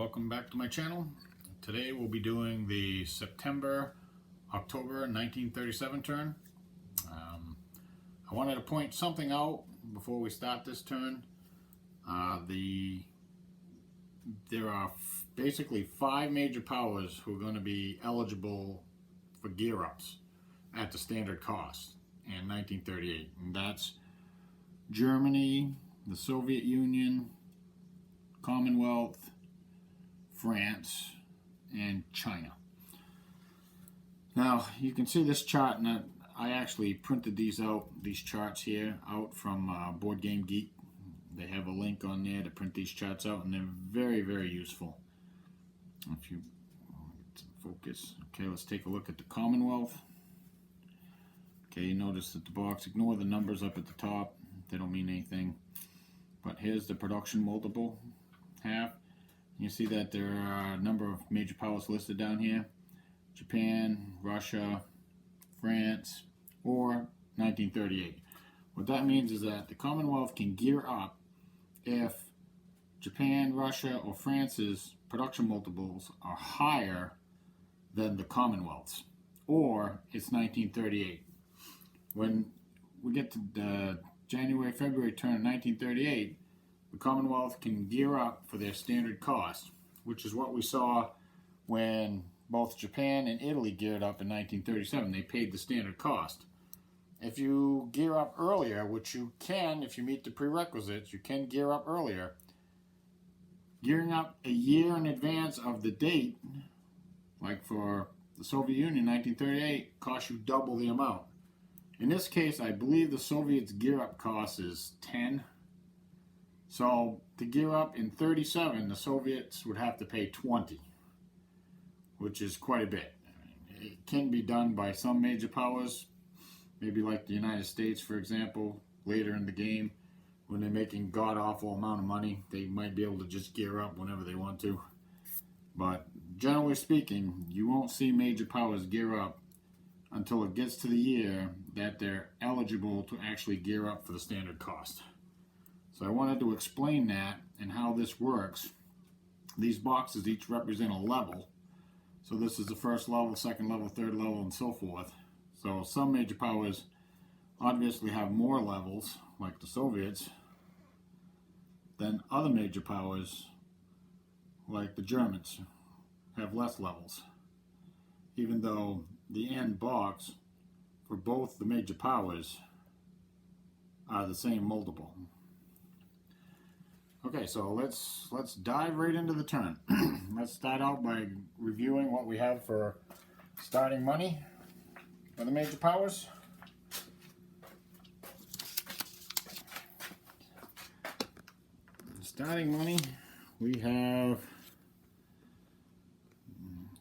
welcome back to my channel. Today we'll be doing the September-October 1937 turn. I wanted to point something out before we start this turn. There are basically 5 major powers who are going to be eligible for gear ups at the standard cost in 1938, and that's Germany, the Soviet Union, Commonwealth, France, and China. Now you can see this chart, and I actually printed these charts here out from Board Game Geek. They have a link on there to print these charts out, and they're very, very useful. If you get some focus, okay, let's take a look at the Commonwealth. Okay, you notice that the box, ignore the numbers up at the top, they don't mean anything. But here's the production multiple half. You see that there are a number of major powers listed down here: Japan, Russia, France, or 1938. What that means is that the Commonwealth can gear up if Japan, Russia, or France's production multiples are higher than the Commonwealth's, or it's 1938. When we get to the January-February turn of 1938, the Commonwealth can gear up for their standard cost, which is what we saw when both Japan and Italy geared up in 1937. They paid the standard cost. If you gear up earlier, which you can if you meet the prerequisites, you can gear up earlier. Gearing up a year in advance of the date, like for the Soviet Union 1938, costs you double the amount. In this case, I believe the Soviets' gear up cost is 10. So to gear up in 37, the Soviets would have to pay 20, which is quite a bit. It can be done by some major powers, maybe like the United States, for example, later in the game, when they're making god-awful amount of money, they might be able to just gear up whenever they want to. But generally speaking, you won't see major powers gear up until it gets to the year that they're eligible to actually gear up for the standard cost. So I wanted to explain that and how this works. These boxes each represent a level. So this is the first level, second level, third level, and so forth. So some major powers obviously have more levels, like the Soviets, than other major powers, like the Germans, have less levels. Even though the end box for both the major powers are the same multiple. Okay, so let's dive right into the turn. Let's start out by reviewing what we have for starting money for the major powers. Starting money, we have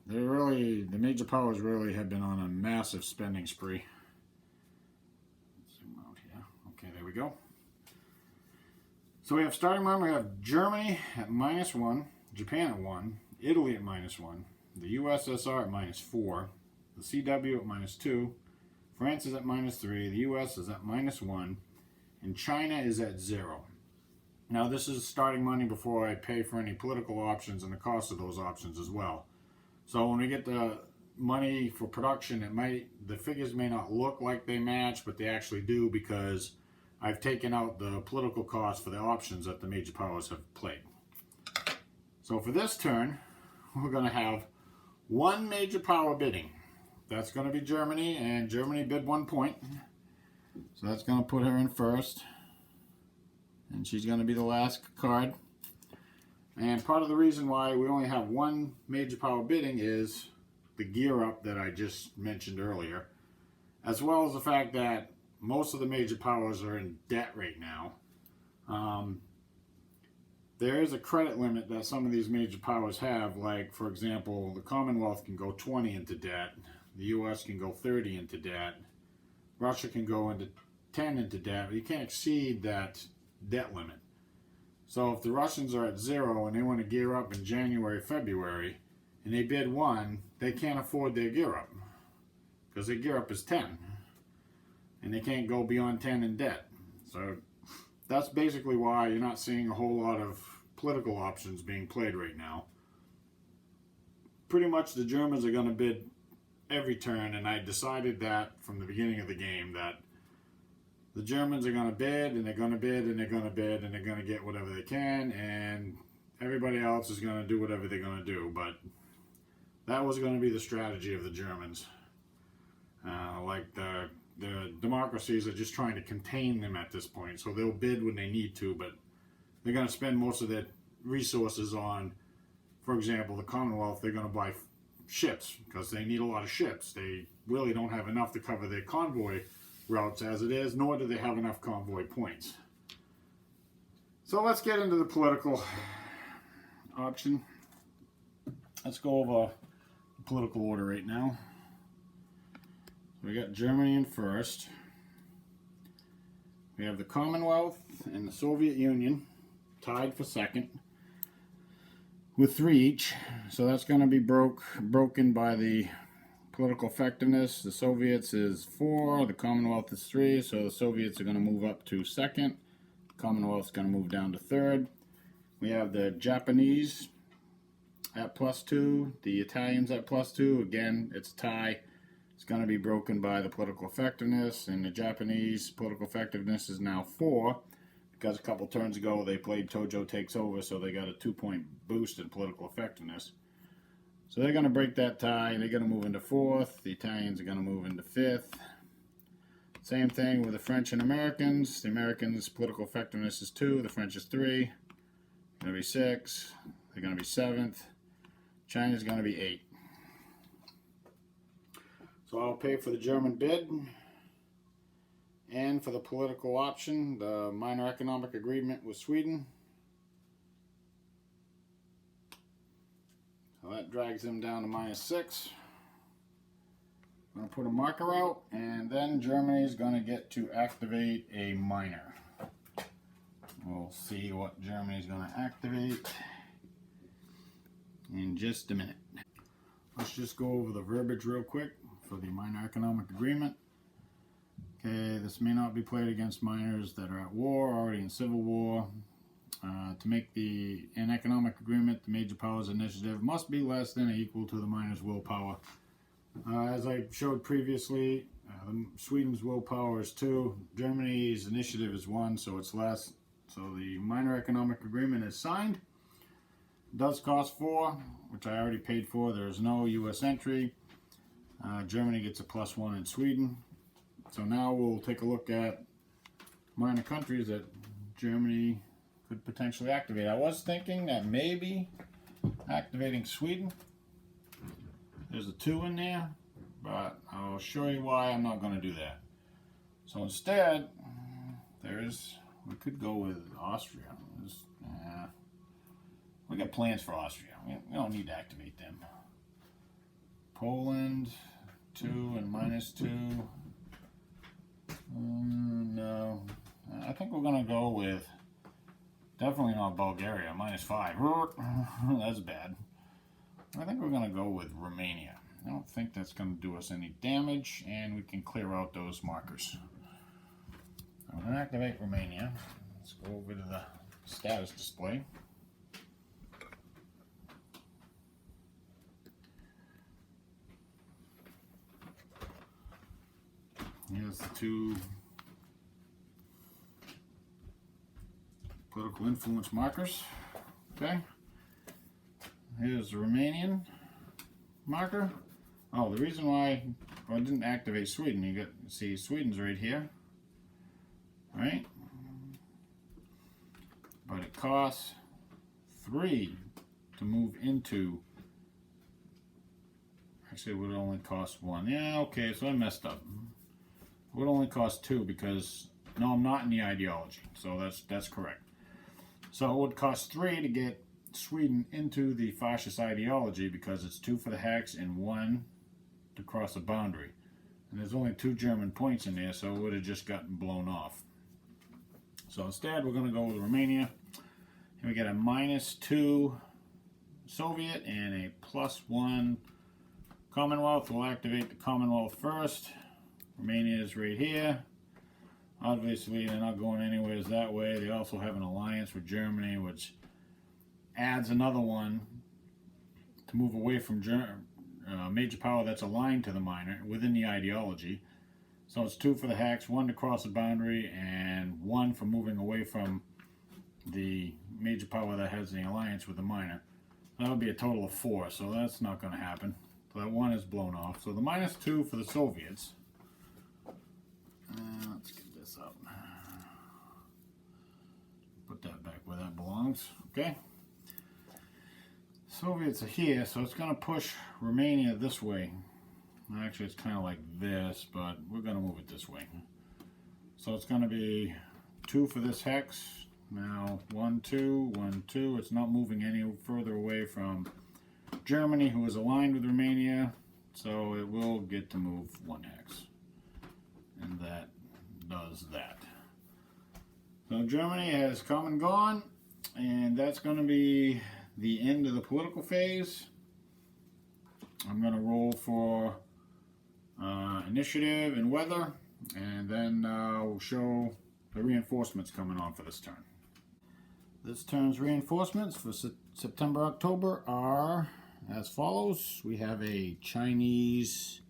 the major powers really have been on a massive spending spree. Zoom out here. Okay, there we go. So we have starting money. We have Germany at -1, Japan at 1, Italy at -1, the USSR at -4, the CW at -2, France is at -3, the US is at -1, and China is at 0. Now this is starting money before I pay for any political options and the cost of those options as well. So when we get the money for production, the figures may not look like they match, but they actually do, because I've taken out the political cost for the options that the major powers have played. So for this turn, we're going to have one major power bidding. That's going to be Germany, and Germany bid 1 point. So that's going to put her in first. And she's going to be the last card. And part of the reason why we only have one major power bidding is the gear up that I just mentioned earlier, as well as the fact that most of the major powers are in debt right now. There is a credit limit that some of these major powers have, like, for example, the Commonwealth can go 20 into debt, the US can go 30 into debt, Russia can go into 10 into debt, but you can't exceed that debt limit. So if the Russians are at 0 and they want to gear up in January, February, and they bid 1, they can't afford their gear up, because their gear up is 10. And they can't go beyond 10 in debt. So that's basically why you're not seeing a whole lot of political options being played right now. pretty much the Germans are going to bid every turn, and I decided that from the beginning of the game that the Germans are going to bid, and they're going to bid, and they're going to bid, and they're going to get whatever they can, and everybody else is going to do whatever they're going to do. But that was going to be the strategy of the Germans. Like the democracies are just trying to contain them at this point, so they'll bid when they need to, but they're going to spend most of their resources on, for example, the Commonwealth. They're going to buy ships because they need a lot of ships. They really don't have enough to cover their convoy routes as it is, nor do they have enough convoy points. So let's get into the political option. Let's go over the political order right now. We got Germany in first. We have the Commonwealth and the Soviet Union tied for second with 3 each. So that's going to be broken by the political effectiveness. The Soviets is 4, the Commonwealth is 3, so the Soviets are going to move up to second. The Commonwealth's going to move down to third. We have the Japanese at +2, the Italians at +2. Again, it's a tie. It's going to be broken by the political effectiveness, and the Japanese political effectiveness is now 4, because a couple turns ago they played Tojo Takes Over, so they got a 2-point boost in political effectiveness. So they're going to break that tie, and they're going to move into 4th. The Italians are going to move into 5th. Same thing with the French and Americans. The Americans' political effectiveness is 2, the French is 3. They're going to be 6. They're going to be 7th. China's going to be 8. So I'll pay for the German bid and for the political option, the minor economic agreement with Sweden. So that drags them down to -6. I'm going to put a marker out, and then Germany is going to get to activate a minor. We'll see what Germany is going to activate in just a minute. Let's just go over the verbiage real quick for the minor economic agreement. Okay, this may not be played against minors that are at war, already in civil war. To make an economic agreement, the major powers initiative must be less than or equal to the minor's willpower. As I showed previously, Sweden's willpower is 2, Germany's initiative is 1, so it's less. So the minor economic agreement is signed. It does cost 4, which I already paid for. There's no U.S. entry. Germany gets a +1 in Sweden. So now we'll take a look at minor countries that Germany could potentially activate. I was thinking that maybe activating Sweden. There's a 2 in there, but I'll show you why I'm not going to do that. So instead, we could go with Austria. We got plans for Austria. We don't need to activate them. Poland, 2 and -2. No. I think we're going to go with, definitely not Bulgaria, -5. That's bad. I think we're going to go with Romania. I don't think that's going to do us any damage, and we can clear out those markers. I'm going to activate Romania. Let's go over to the status display. Here's the 2 political influence markers. Okay. Here's the Romanian marker. Oh, the reason why I didn't activate Sweden, see Sweden's right here. Right? But it costs 3 to move into. Actually, it would only cost 1. Yeah, okay, so I messed up. It would only cost 2 because, no, I'm not in the ideology. So that's correct. So it would cost 3 to get Sweden into the fascist ideology because it's 2 for the hex and 1 to cross a boundary. And there's only 2 German points in there, so it would have just gotten blown off. So instead, we're going to go with Romania. And we get a -2 Soviet and a +1 Commonwealth. We'll activate the Commonwealth first. Romania is right here. Obviously, they're not going anywhere that way. They also have an alliance with Germany, which adds another one to to move away from major power that's aligned to the minor within the ideology. So it's 2 for the hex, 1 to cross the boundary, and 1 for moving away from the major power that has the alliance with the minor. That'll be a total of 4, so that's not going to happen. So that 1 is blown off. So the -2 for the Soviets. Let's get this up. Put that back where that belongs. Okay. Soviets are here, so it's going to push Romania this way. Actually, it's kind of like this, but we're going to move it this way. So it's going to be 2 for this hex. Now 1, 2, 1, 2. It's not moving any further away from Germany, who is aligned with Romania, so it will get to move 1 hex. And that does that. So Germany has come and gone, and that's going to be the end of the political phase. I'm going to roll for initiative and weather, and then we'll show the reinforcements coming on for this turn. This turn's reinforcements for September, October are as follows. We have a Chinese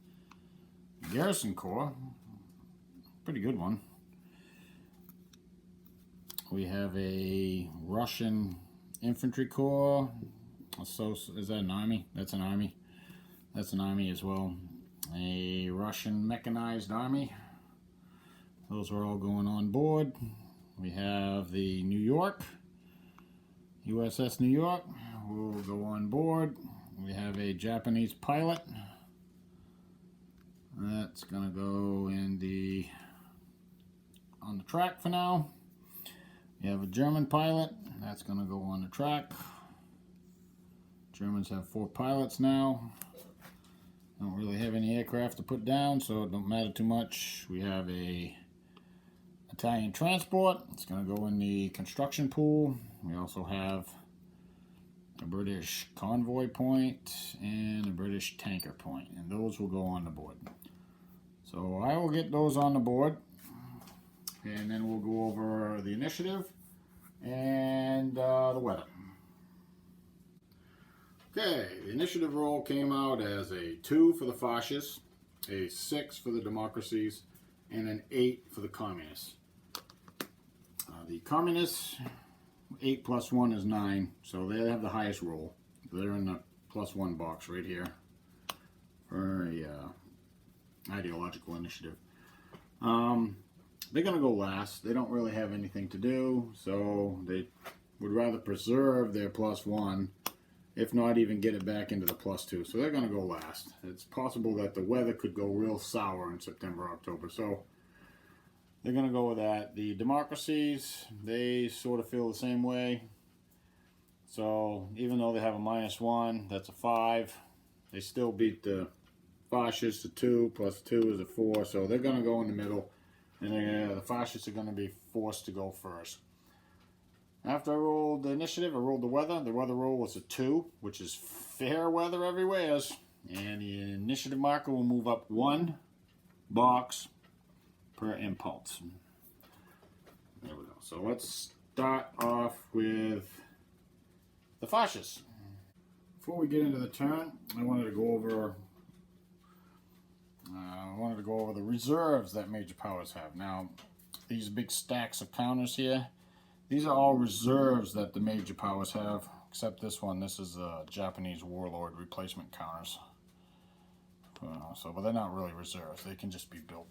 garrison corps, pretty good one. We have a Russian infantry corps. So is that an army? That's an army. That's an army as well. A Russian mechanized army. Those are all going on board. We have the New York, USS New York, will go on board. We have a Japanese pilot. That's gonna go in on the track for now. We have a German pilot. That's gonna go on the track. Germans have 4 pilots now. Don't really have any aircraft to put down, so it don't matter too much. We have a Italian transport. It's going to go in the construction pool. We also have a British convoy point and a British tanker point, and those will go on the board. So I will get those on the board, and then we'll go over the initiative and the weather. Okay, the initiative roll came out as a 2 for the fascists, a 6 for the democracies, and an 8 for the communists. The communists, 8 plus 1 is 9, so they have the highest roll. They're in the +1 box right here for a ideological initiative. They're going to go last. They don't really have anything to do, so they would rather preserve their +1, if not even get it back into the +2. So they're going to go last. It's possible that the weather could go real sour in September, October. So they're going to go with that. The democracies, they sort of feel the same way. So even though they have a -1, that's a 5. They still beat the fascists, a 2 plus 2 is a 4. So they're going to go in the middle. And the fascists are going to be forced to go first. After I rolled the initiative, I rolled the weather. The weather roll was a 2, which is fair weather everywhere. And the initiative marker will move up 1 box per impulse. There we go. So let's start off with the fascists. Before we get into the turn, I wanted to go over the reserves that major powers have. Now, these big stacks of counters here, these are all reserves that the major powers have, except this one. This is a Japanese warlord replacement counters. But they're not really reserves. They can just be built.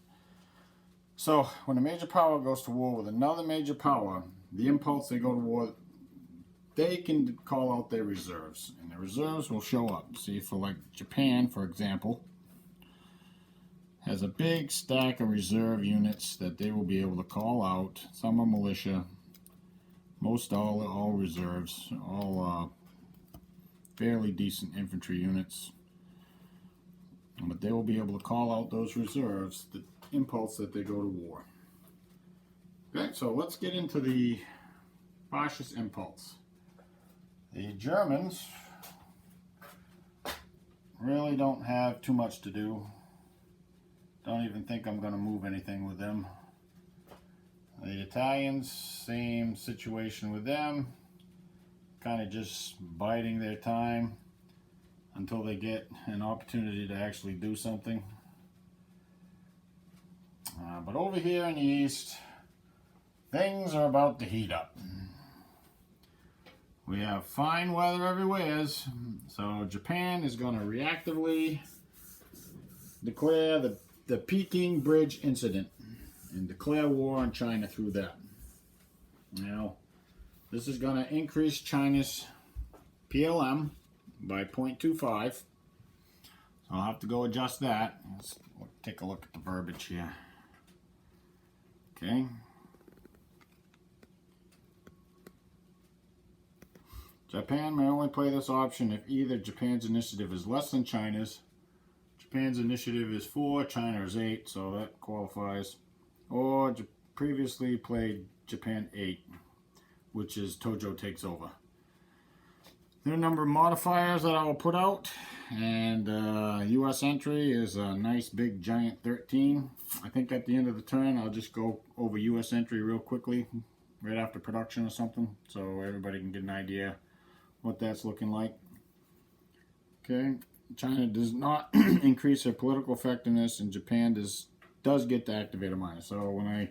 So when a major power goes to war with another major power, the impulse they go to war, they can call out their reserves, and the reserves will show up. See, for like Japan, for example, has a big stack of reserve units that they will be able to call out. Some are militia. Most all reserves, all fairly decent infantry units. But they will be able to call out those reserves, the impulse that they go to war. Okay, so let's get into the fascist impulse. The Germans really don't have too much to do. Don't even think I'm going to move anything with them. The Italians, same situation with them. Kind of just biding their time. until they get an opportunity to actually do something. But over here in the east, things are about to heat up. We have fine weather everywhere, so Japan is going to reactively declare the Peking Bridge incident and declare war on China through that. Now, this is going to increase China's PLM by 0.25. So I'll have to go adjust that. Let's take a look at the verbiage here. Okay. Japan may only play this option if either Japan's initiative is less than China's. Japan's initiative is 4, China is 8, so that qualifies. Or previously played Japan 8, which is Tojo takes over. There are a number of modifiers that I will put out, and U.S. entry is a nice big giant 13. I think at the end of the turn I'll just go over U.S. entry real quickly, right after production or something, so everybody can get an idea what that's looking like. Okay, China does not increase their political effectiveness, and Japan does get the activator minor. So when I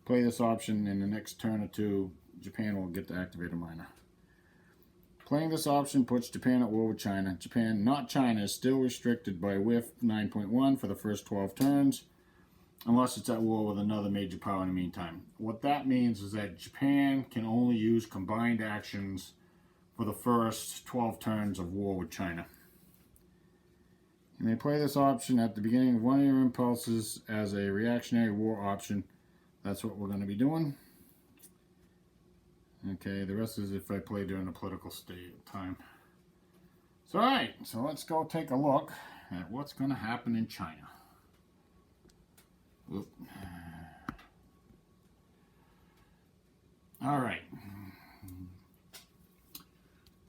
play this option in the next turn or two, Japan will get the activator minor. Playing this option puts Japan at war with China. Japan, not China, is still restricted by WiFCE 9.1 for the first 12 turns, unless it's at war with another major power in the meantime. What that means is that Japan can only use combined actions for the first 12 turns of war with China. And they play this option at the beginning of one of your impulses as a reactionary war option. That's what we're going to be doing. Okay, the rest is if I play during the political time. So, alright, so let's go take a look at what's going to happen in China. Alright.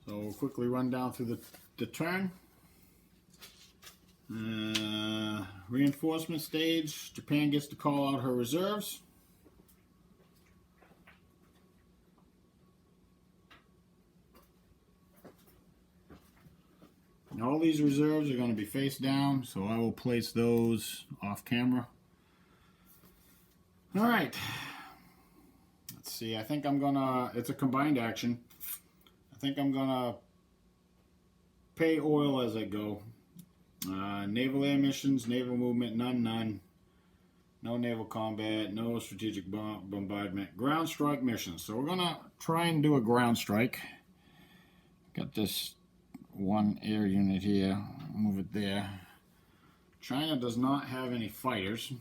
So we'll quickly run down through the turn. Reinforcement stage. Japan gets to call out her reserves. And all these reserves are going to be face down, so I will place those off camera. Alright. Let's see, I think I'm gonna, it's a combined action. I think I'm gonna pay oil as I go. Naval air missions, naval movement, none. No naval combat, no strategic bombardment. Ground strike missions. So we're gonna try and do a ground strike. Got this one air unit here. Move it there. China does not have any fighters.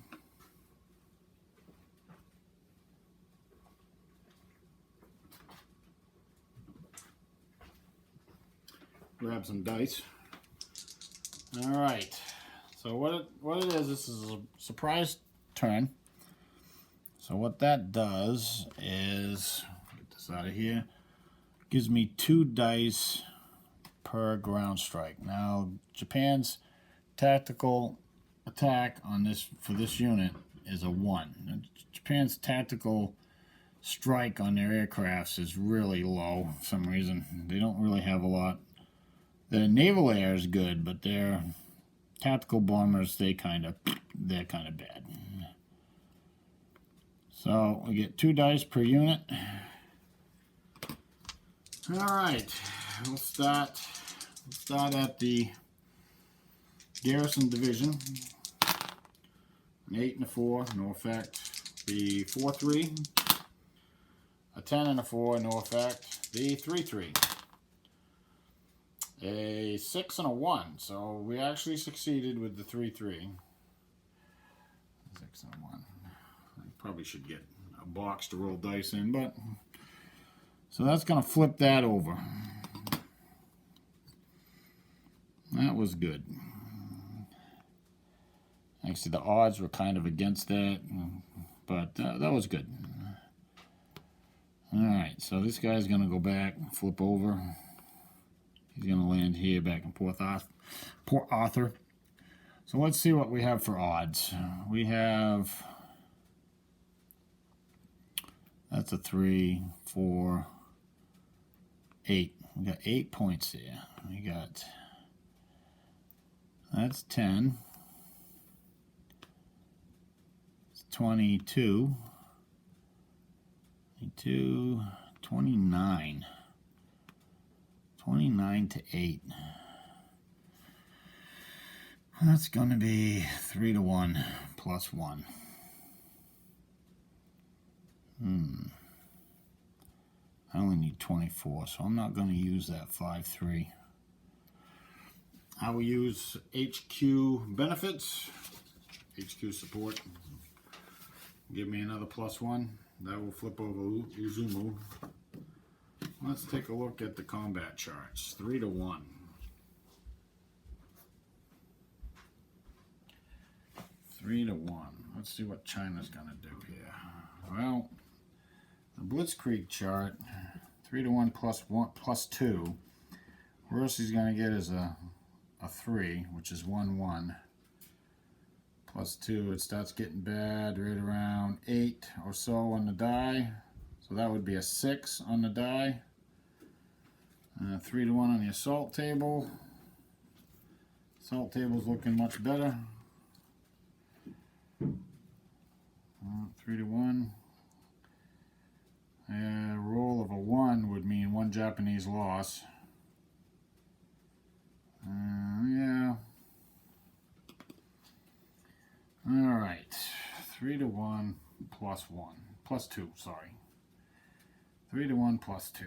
Grab some dice. Alright, so what it is, this is a surprise turn. So what that does is, get this out of here, gives me 2 dice per ground strike. Now, Japan's tactical attack on this, for this unit, is a 1. And Japan's tactical strike on their aircrafts is really low for some reason. They don't really have a lot. The naval air is good, but their tactical bombers, they're kind of bad. So we get 2 dice per unit. All right, we'll start at the garrison division. An 8 and a 4, no effect. The 4-3. A 10 and a 4, no effect. The 3-3. A 6 and a 1, so we actually succeeded with the 3-3. 6 and a 1. I probably should get a box to roll dice in, but so that's going to flip that over. That was good. Actually, the odds were kind of against that, but that was good. All right, so this guy's going to go back, flip over. He's going to land here back in Port Arthur. So let's see what we have for odds. We have, that's a 3, 4, 8. We got 8 points here. We got That's 10. It's 22. 22, 29. 29 to 8. That's going to be 3 to 1 plus 1. I only need 24, so I'm not going to use that 5-3. I will use HQ benefits, HQ support. Give me another plus 1. That will flip over Uzumu. Let's take a look at the combat charts. 3 to 1. 3 to 1. Let's see what China's going to do here. Well, the Blitzkrieg chart, 3 to 1 plus 2. Worst he's going to get is a 3, which is 1-1. Plus 2, it starts getting bad right around 8 or so on the die. So that would be a 6 on the die. 3 to 1 on the assault table. Assault table's looking much better. 3 to 1. A roll of a 1 would mean 1 Japanese loss. Yeah. Alright. 3 to 1 plus 1. Plus 2, sorry. 3 to 1 plus 2.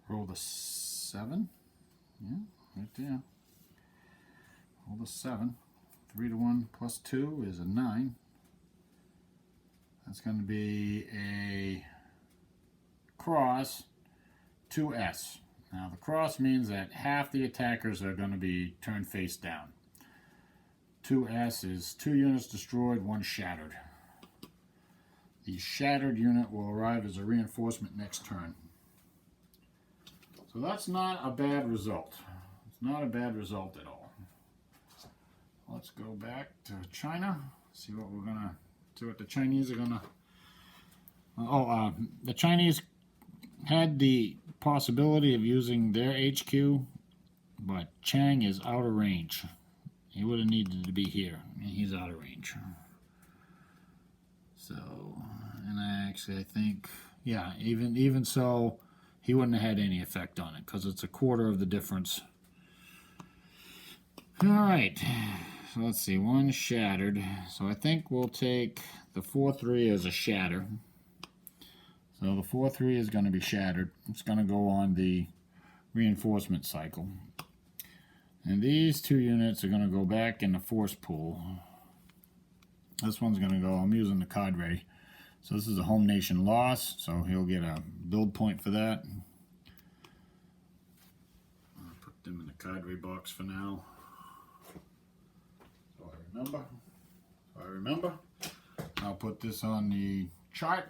Roll the 7. Yeah, right there. Roll the 7. 3 to 1 plus 2 is a 9. That's going to be a cross 2S. Now the cross means that half the attackers are going to be turned face down. 2S is 2 units destroyed, 1 shattered. The shattered unit will arrive as a reinforcement next turn. So that's not a bad result. It's not a bad result at all. Let's go back to China. See what the Chinese are gonna. The Chinese had the possibility of using their HQ, but Chang is out of range. He would have needed to be here, and he's out of range. So, and I think, yeah, even so, he wouldn't have had any effect on it because it's a quarter of the difference. All right. So let's see, 1 shattered. So I think we'll take the 4-3 as a shatter. So the 4-3 is going to be shattered. It's going to go on the reinforcement cycle. And these 2 units are going to go back in the force pool. This one's going to go, I'm using the cadre. So this is a home nation loss, so he'll get a build point for that. I'll put them in the cadre box for now. I remember. I'll put this on the chart.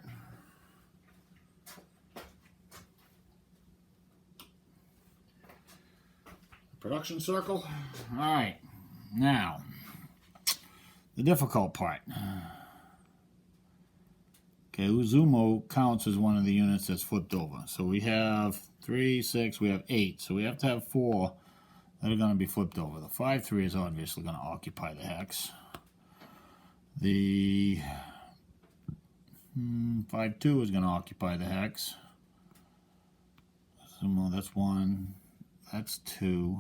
Production circle. Alright, now, the difficult part. Okay, Uzumo counts as one of the units that's flipped over. So we have 3, 6, we have 8. So we have to have 4 that are going to be flipped over. The 5-3 is obviously going to occupy the hex. The 5-2 is going to occupy the hex. Uzumo, that's 1. That's 2.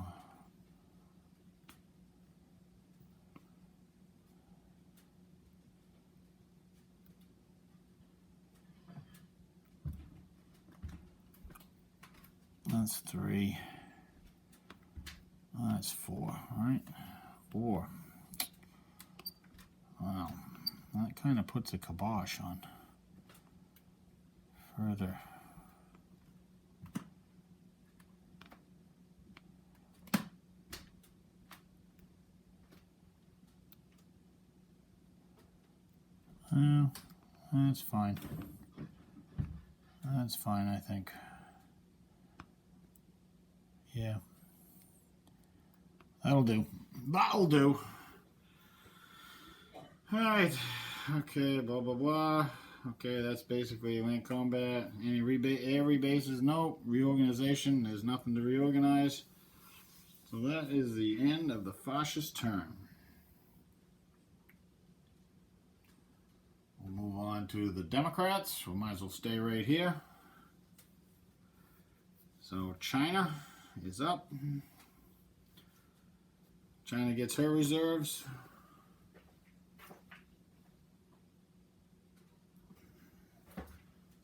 That's 3. That's 4, right? 4. Wow. That kind of puts a kibosh on further. That's fine. That's fine, I think. Yeah. That'll do. That'll do. Alright. Okay, blah, blah, blah. Okay, that's basically land combat. Any air rebases? Nope. Reorganization, there's nothing to reorganize. So that is the end of the fascist term. We'll move on to the Democrats. We might as well stay right here. So China is up. China gets her reserves.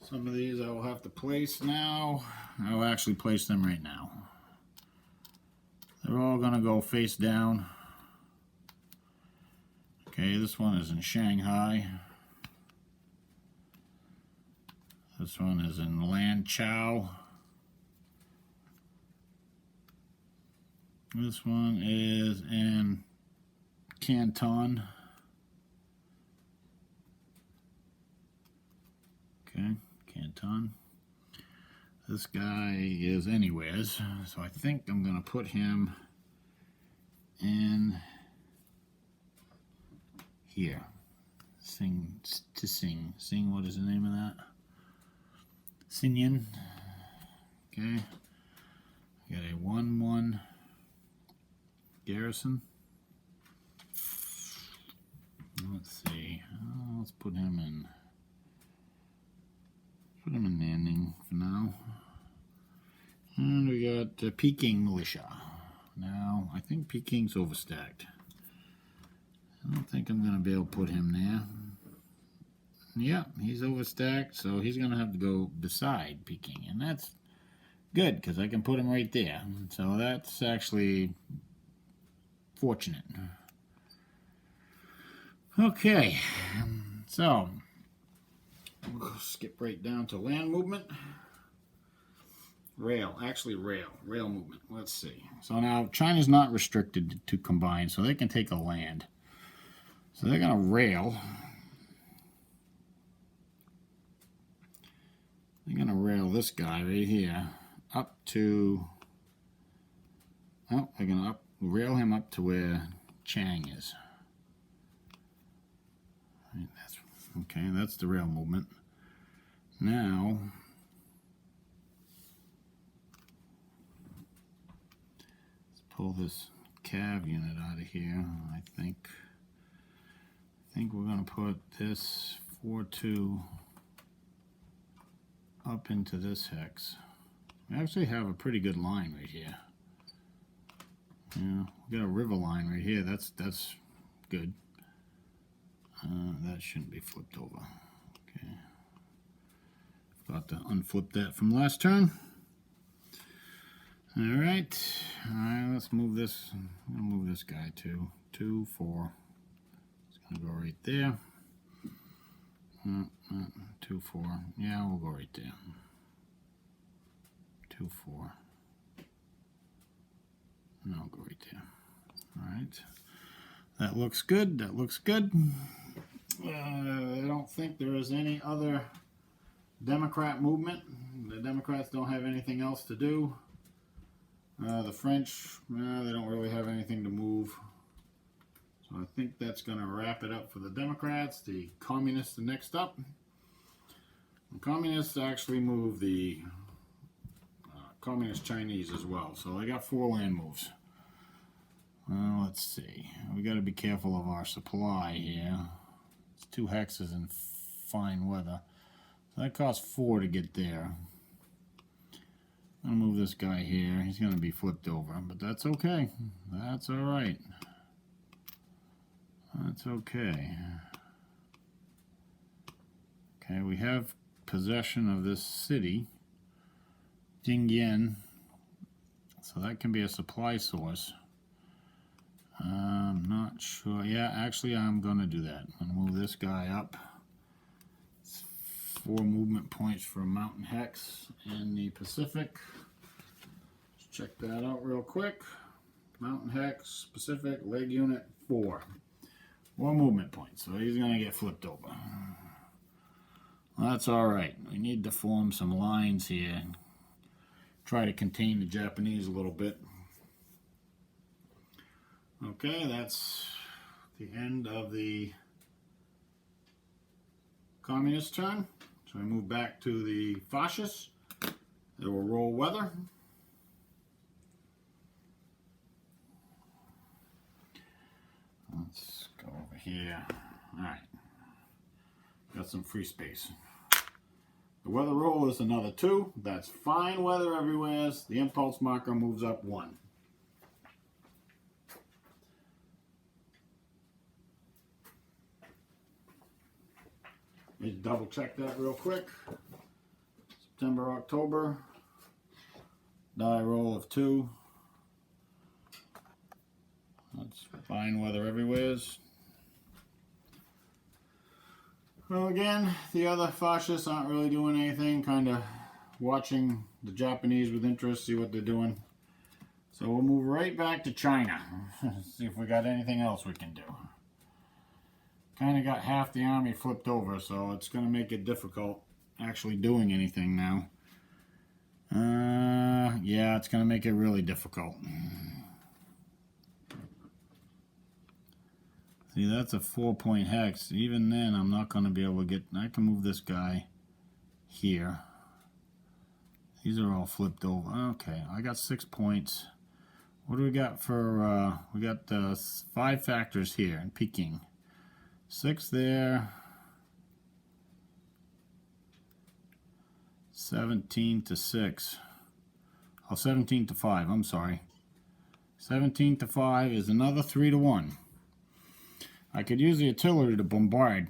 Some of these I will have to place now. I will actually place them right now. They're all going to go face down. Okay, this one is in Shanghai. This one is in Lanzhou. This one is in Canton. Okay, Canton. This guy is anywheres, so I think I'm going to put him in here. Sing, what is the name of that? Sinyan. Okay. Got a 1-1 garrison. Let's see. Let's put him in. Put him in Nanning for now. And we got Peking militia. Now, I think Peking's overstacked. I don't think I'm going to be able to put him there. Yeah, he's overstacked, so he's going to have to go beside Peking. And that's good, because I can put him right there. So that's actually fortunate. Okay, so we'll skip right down to land movement. Rail movement. Let's see. So now China's not restricted to combine, so they can take a land. So they're going to rail. They're going to rail this guy right here up to. Oh, they're going to rail him up to where Chang is. Okay, that's the rail movement. Now, let's pull this cav unit out of here. I think we're going to put this 4-2 up into this hex. We actually have a pretty good line right here. Yeah, we got a river line right here. That's good. That shouldn't be flipped over. Okay. Forgot to unflip that from last turn. Alright. Alright, let's move this. I'll move this guy to 2, 4. It's going to go right there. 2, 4. Yeah, we'll go right there. 2, 4. And I'll go right there. Alright. That looks good. That looks good. I don't think there is any other Democrat movement. The Democrats don't have anything else to do. The French, they don't really have anything to move. So I think that's going to wrap it up for the Democrats. The Communists are next up. The Communists actually move the Communist Chinese as well. So they got 4 land moves. Well, let's see. We got to be careful of our supply here. It's 2 hexes in fine weather. So that costs 4 to get there. I'm going to move this guy here. He's going to be flipped over, but that's okay. That's all right. That's okay. Okay, we have possession of this city, Jingyan. So that can be a supply source. I'm not sure. Yeah, actually, I'm going to do that. I'm going to move this guy up. It's 4 movement points for a mountain hex in the Pacific. Let's check that out real quick. Mountain hex, Pacific, leg unit 4. 4 movement points, so he's going to get flipped over. Well, that's all right. We need to form some lines here. Try to contain the Japanese a little bit. Okay, that's the end of the Communist turn. So we move back to the fascists. It will roll weather. Let's go over here. Alright. Got some free space. The weather roll is another 2. That's fine weather everywhere. The impulse marker moves up 1. Need to double check that real quick. September, October. Die roll of 2. That's fine weather everywhere. Well, again, the other fascists aren't really doing anything, kind of watching the Japanese with interest, see what they're doing. So we'll move right back to China, see if we got anything else we can do. Kind of got half the army flipped over, so it's going to make it difficult actually doing anything now. Yeah, it's going to make it really difficult. See, that's a 4-point hex. Even then, I'm not going to be able to get... I can move this guy here. These are all flipped over. Okay, I got 6 points. What do we got for... we got 5 factors here in Peking. 6 there. 17 to 6. Oh, 17 to 5, I'm sorry. 17 to 5 is another 3 to 1. I could use the artillery to bombard.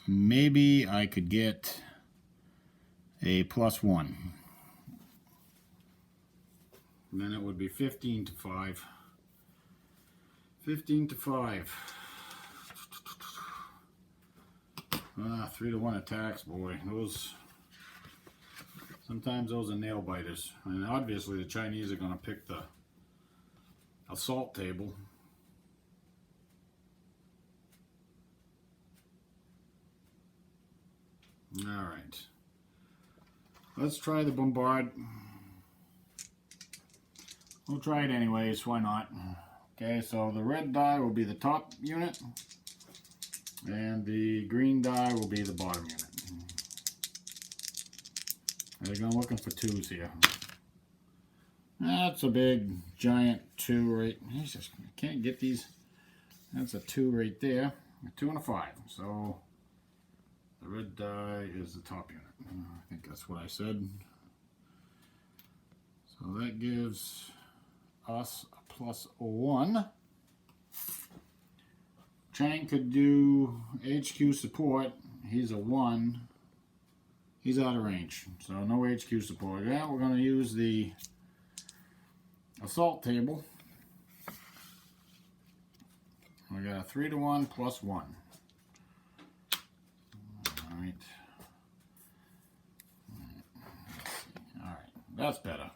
Maybe I could get a +1. And then it would be 15 to 5. 15 to 5. 3 to 1 attacks, boy. Those... Sometimes those are nail biters. And obviously the Chinese are going to pick the assault table. Alright. Let's try the bombard. We'll try it anyways, why not? Okay, so the red die will be the top unit. And the green die will be the bottom unit. I'm looking for 2s here. That's a big, giant 2 right... Jesus, I can't get these. That's a 2 right there. A 2 and a 5. So, the red die is the top unit. I think that's what I said. So that gives us a +1. Chang could do HQ support. He's a 1. He's out of range, so no HQ support. Yeah, we're going to use the assault table. We got a 3 to 1 +1. Alright. Alright, that's better.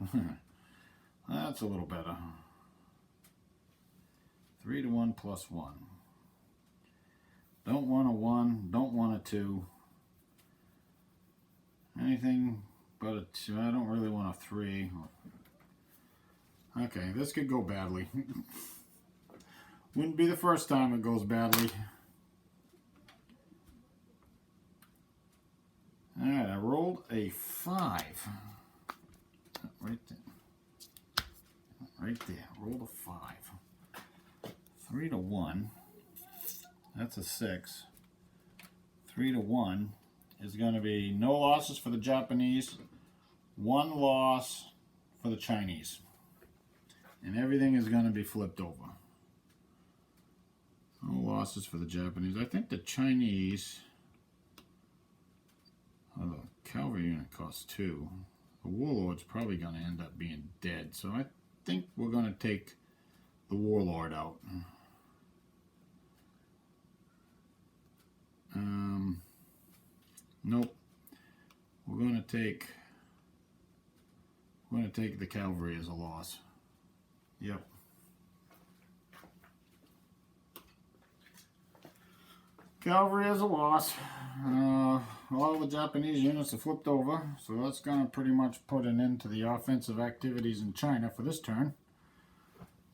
That's a little better. 3 to 1 +1. Don't want a 1, don't want a 2. Anything but a 2. I don't really want a 3. Okay, this could go badly. Wouldn't be the first time it goes badly. Alright, I rolled a 5. Right there. Right there. Rolled a 5. 3 to 1. That's a 6. 3 to 1 is going to be no losses for the Japanese, 1 loss for the Chinese. And everything is going to be flipped over. No losses for the Japanese. I think the Chinese... Oh, the cavalry unit costs 2. The warlord's probably going to end up being dead. So I think we're going to take the warlord out. Nope. We're going to take the cavalry as a loss. Yep. Cavalry as a loss. All the Japanese units are flipped over, so that's going to pretty much put an end to the offensive activities in China for this turn.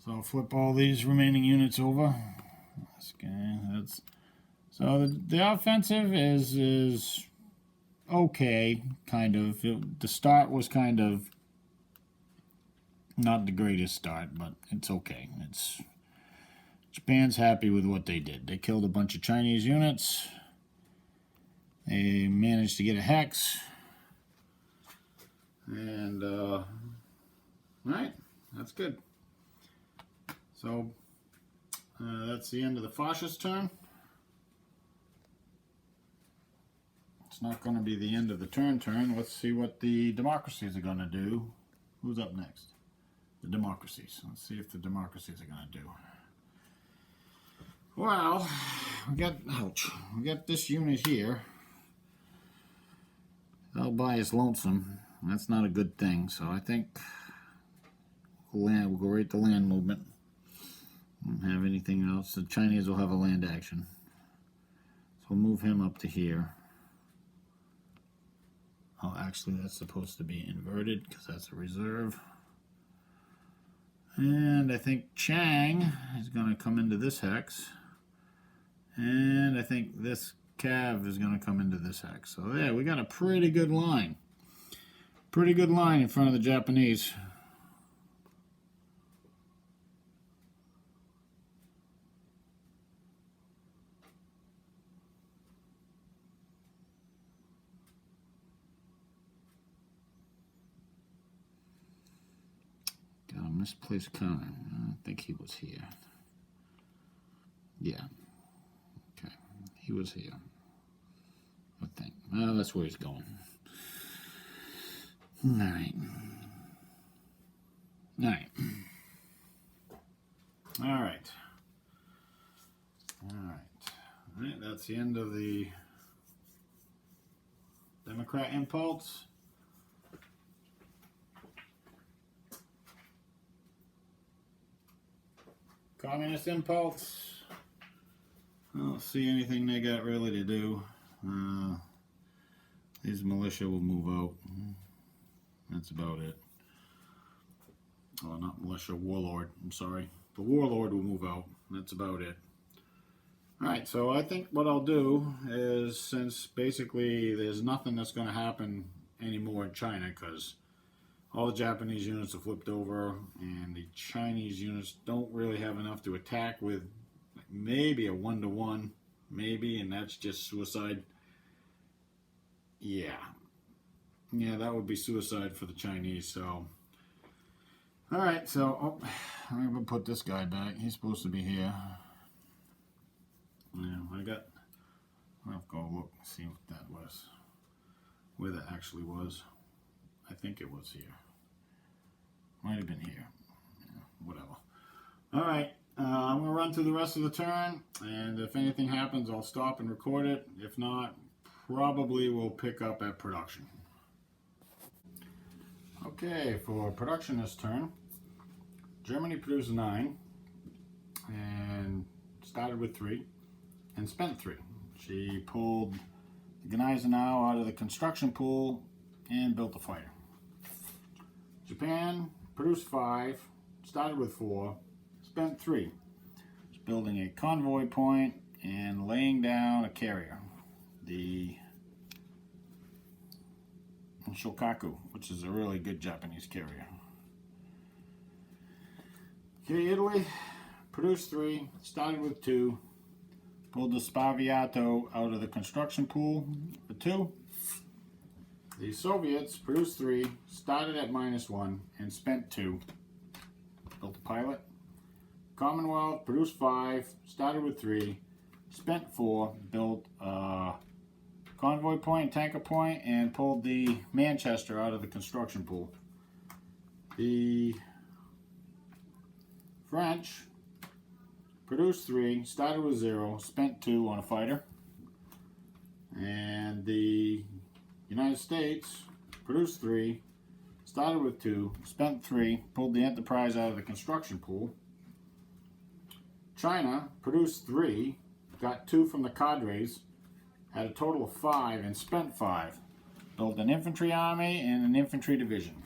So I'll flip all these remaining units over. Okay, so the offensive is okay, kind of. The start was kind of not the greatest start, but it's okay. Japan's happy with what they did. They killed a bunch of Chinese units. They managed to get a hex. And, alright, that's good. So, that's the end of the fascist turn. It's not going to be the end of the turn. Let's see what the democracies are going to do. Who's up next? The democracies. Let's see if the democracies are going to do. Well, we got this unit here. All by his lonesome. That's not a good thing. So I think we'll go right to land movement. Don't have anything else. The Chinese will have a land action. So we'll move him up to here. Oh, actually, that's supposed to be inverted because that's a reserve. And I think Chang is going to come into this hex. And I think this Cav is going to come into this hex. So yeah, we got a pretty good line. Pretty good line in front of the Japanese. Got a misplaced counter. I think he was here. Yeah. Okay. He was here. I think. Well, that's where he's going. Alright. Alright. Alright. Alright, that's the end of the Democrat impulse. Communist impulse. I don't see anything they got really to do. These militia will move out. That's about it. Oh, not militia, warlord. I'm sorry. The warlord will move out. That's about it. Alright, so I think what I'll do is, since basically there's nothing that's going to happen anymore in China, because all the Japanese units are flipped over, and the Chinese units don't really have enough to attack with. Maybe a 1-to-1, maybe, and that's just suicide. Yeah, that would be suicide for the Chinese. So, all right. So, I'm gonna put this guy back. He's supposed to be here. Yeah, I'll have to go look and see what that was, where that actually was. I think it was here. Might have been here. Yeah, whatever. All right. I'm going to run through the rest of the turn, and if anything happens, I'll stop and record it. If not, probably we'll pick up at production. Okay, for production this turn, Germany produced 9, and started with 3, and spent 3. She pulled the Gneisenau out of the construction pool and built a fighter. Japan produced 5, started with 4, spent 3. It's building a convoy point and laying down a carrier, the Shokaku, which is a really good Japanese carrier. Okay, Italy produced 3, started with 2, pulled the Spaviato out of the construction pool for 2. The Soviets produced 3, started at -1, and spent 2. Built a pilot. Commonwealth produced 5, started with 3, spent 4, built a convoy point, tanker point, and pulled the Manchester out of the construction pool. The French produced 3, started with 0, spent 2 on a fighter. And the United States produced 3, started with 2, spent 3, pulled the Enterprise out of the construction pool. China produced 3, got 2 from the cadres, had a total of 5, and spent 5. Built an infantry army and an infantry division.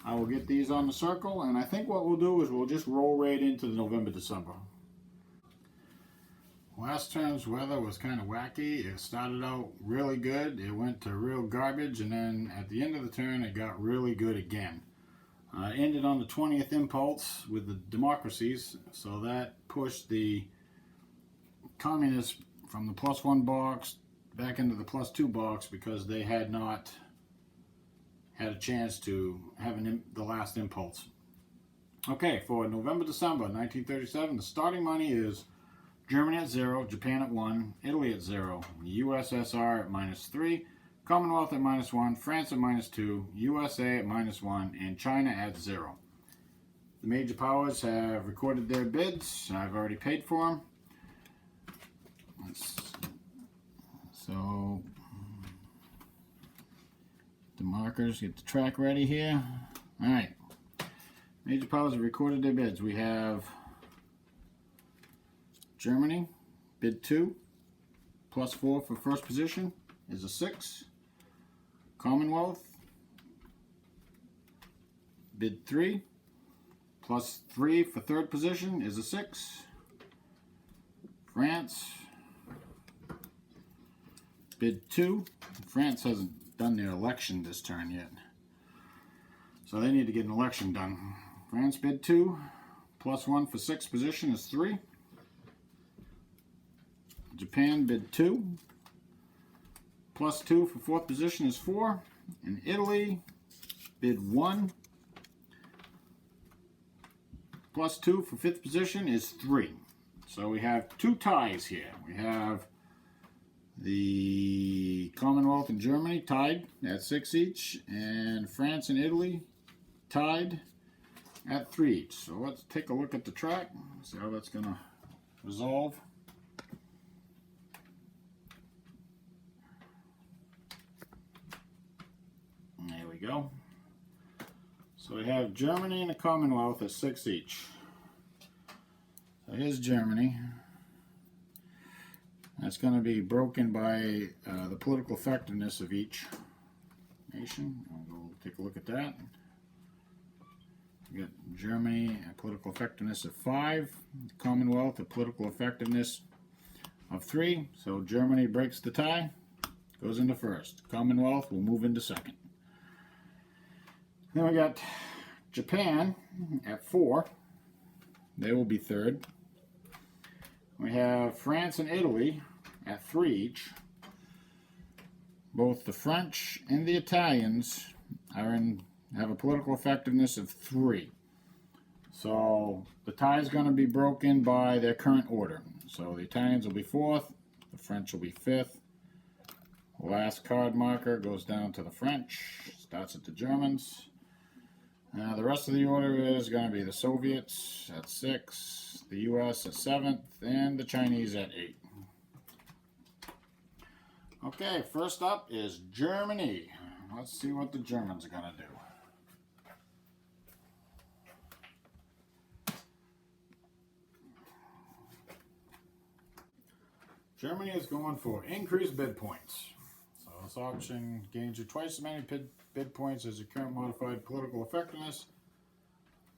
I will get these on the circle, and I think what we'll do is we'll just roll right into the November-December. last term's weather was kind of wacky. It started out really good, it went to real garbage, and then at the end of the turn it got really good again. Ended on the 20th impulse with the democracies, so that pushed the communists from the +1 box back into the +2 box because they had not had a chance to have the last impulse. Okay, for November-December 1937, the starting money is Germany at 0, Japan at 1, Italy at 0, USSR at -3, Commonwealth at -1, France at -2, USA at -1, and China at 0. The major powers have recorded their bids. I've already paid for them. So, the markers, get the track ready here. Alright. Major powers have recorded their bids. We have Germany, bid 2, +4 for first position is a 6. Commonwealth, bid 3, +3 for third position is a 6. France, bid 2. France hasn't done their election this turn yet, so they need to get an election done. France bid 2, +1 for sixth position is 3. Japan bid 2, +2 for fourth position is 4. And Italy bid 1, +2 for fifth position is 3. So we have 2 ties here. We have the Commonwealth and Germany tied at 6 each, and France and Italy tied at 3 each. So let's take a look at the track, see how that's going to resolve. There we go. So we have Germany and the Commonwealth at 6 each. So here's Germany. That's going to be broken by the political effectiveness of each nation. We'll take a look at that. We got Germany a political effectiveness of 5, Commonwealth a political effectiveness of 3. So Germany breaks the tie, goes into first. Commonwealth will move into second. Then we got Japan at 4. They will be third. We have France and Italy at 3 each. Both the French and the Italians have a political effectiveness of 3. So the tie is going to be broken by their current order. So the Italians will be 4th, the French will be 5th. The last card marker goes down to the French, starts at the Germans. The rest of the order is going to be the Soviets at 6, the US at 7th, and the Chinese at 8. Okay, first up is Germany. Let's see what the Germans are going to do. Germany is going for increased bid points. So this auction gains you twice as many bid points as your current modified political effectiveness.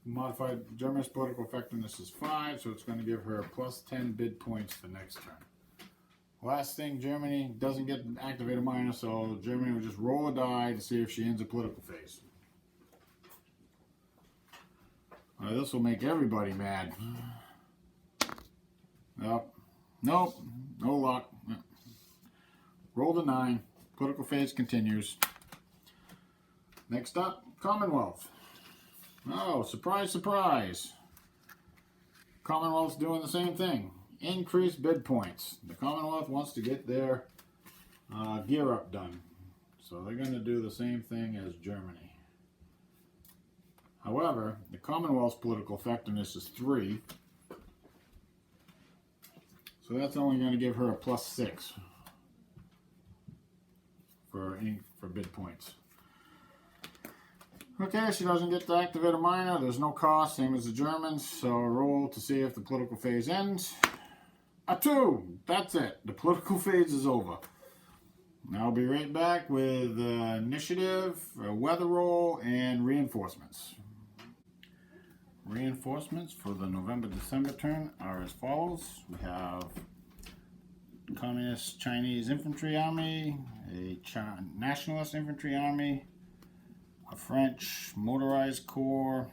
Modified Germany's political effectiveness is 5, so it's going to give her +10 bid points the next turn. Last thing, Germany doesn't get an activator minor, so Germany will just roll a die to see if she ends a political phase. This will make everybody mad. Nope, no luck. Roll the 9. Political phase continues. Next up, Commonwealth. Oh, surprise, surprise. Commonwealth's doing the same thing. Increased bid points. The Commonwealth wants to get their gear up done. So they're going to do the same thing as Germany. However, the Commonwealth's political effectiveness is 3. So that's only going to give her a +6 for bid points. Okay, she doesn't get to activate a minor. There's no cost, same as the Germans. So roll to see if the political phase ends. A 2. That's it. The political phase is over. I'll be right back with initiative, weather roll, and reinforcements. Reinforcements for the November-December turn are as follows. We have Communist Chinese Infantry Army, a Nationalist Infantry Army, a French Motorized Corps,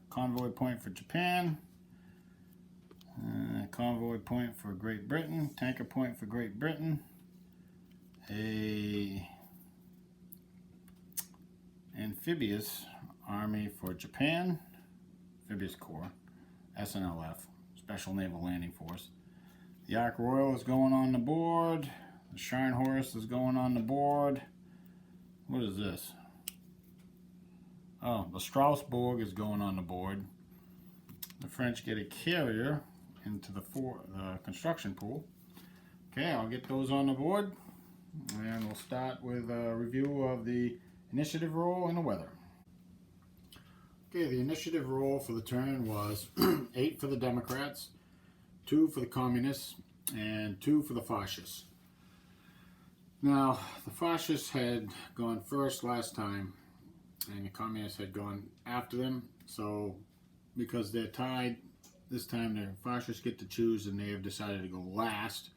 convoy point for Japan, convoy point for Great Britain, tanker point for Great Britain, a amphibious army for Japan, amphibious corps, SNLF, Special Naval Landing Force. The Ark Royal is going on the board. The Scharnhorst is going on the board. What is this? Oh, the Strasbourg is going on the board. The French get a carrier into the construction pool. Okay, I'll get those on the board. And we'll start with a review of the initiative roll and the weather. Okay, the initiative roll for the turn was 8 for the Democrats, 2 for the Communists, and 2 for the Fascists. Now, the Fascists had gone first last time, and the Communists had gone after them. So, because they're tied, this time the Fascists get to choose, and they have decided to go last.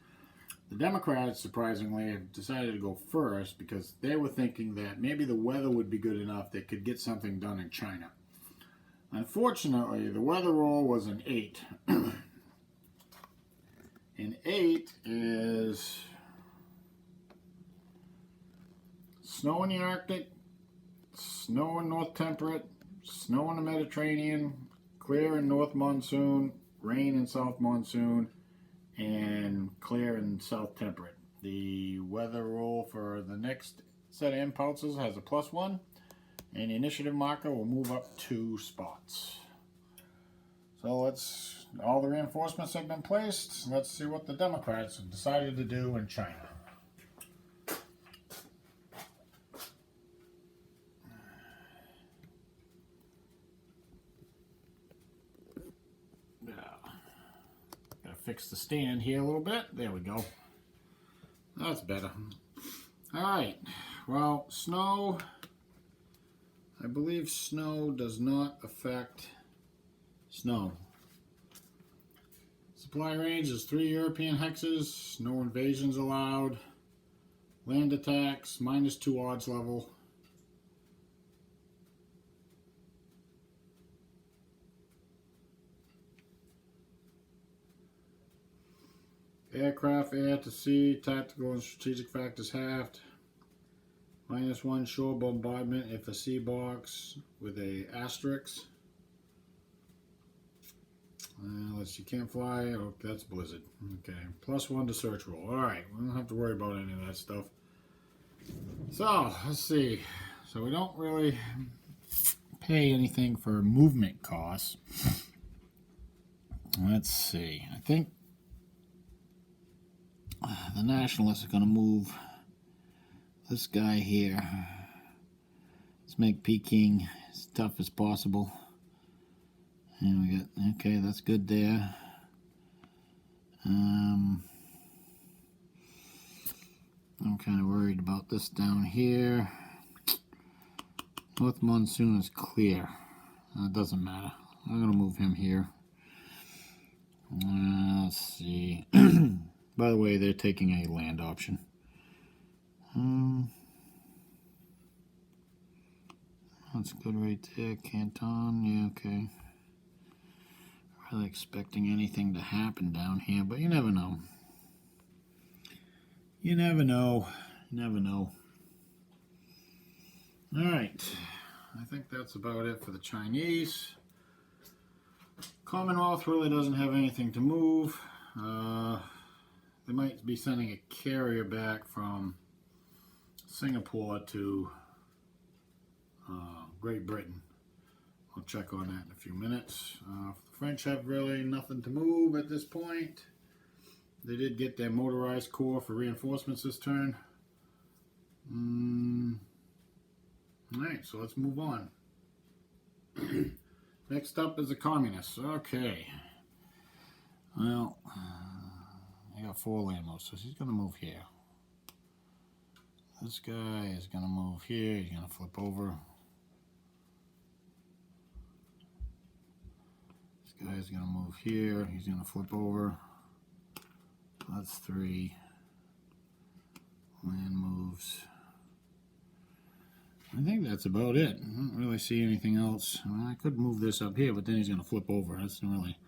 The Democrats, surprisingly, have decided to go first because they were thinking that maybe the weather would be good enough they could get something done in China. Unfortunately, the weather roll was an 8. An 8 is snow in the Arctic, snow in North Temperate, snow in the Mediterranean, clear in North Monsoon, rain in South Monsoon, and clear in South Temperate. The weather roll for the next set of impulses has a +1, and the initiative marker will move up 2 spots. So all the reinforcements have been placed. Let's see what the Democrats have decided to do in China. Fix the stand here a little bit. There we go. That's better. Alright. Well, snow. I believe snow does not affect snow. Supply range is 3 European hexes. No invasions allowed. Land attacks, -2 odds level. Aircraft, air to sea, tactical and strategic factors halved. -1 shore bombardment if a sea box with a asterisk. Let's see, can't fly. Oh, that's blizzard. Okay, +1 to search roll. Alright, we don't have to worry about any of that stuff. So, let's see. So we don't really pay anything for movement costs. Let's see. I think the Nationalists are going to move this guy here. Let's make Peking as tough as possible. And we got, okay, that's good there. I'm kind of worried about this down here. North Monsoon is clear. It doesn't matter. I'm going to move him here. Let's see. By the way, they're taking a land option. That's good right there. Canton, yeah, okay. Really expecting anything to happen down here, but you never know. You never know. You never know. Alright. I think that's about it for the Chinese. Commonwealth really doesn't have anything to move. They might be sending a carrier back from Singapore to Great Britain. I'll check on that in a few minutes. The French have really nothing to move at this point. They did get their motorized corps for reinforcements this turn. Alright, so let's move on. Next up is the Communists. Okay. Well, I got 4 landlords, so he's going to move here. This guy is going to move here. He's going to flip over. This guy's going to move here. He's going to flip over. that's 3. Land moves. I think that's about it. I don't really see anything else. I could move this up here, but then he's going to flip over. That's not really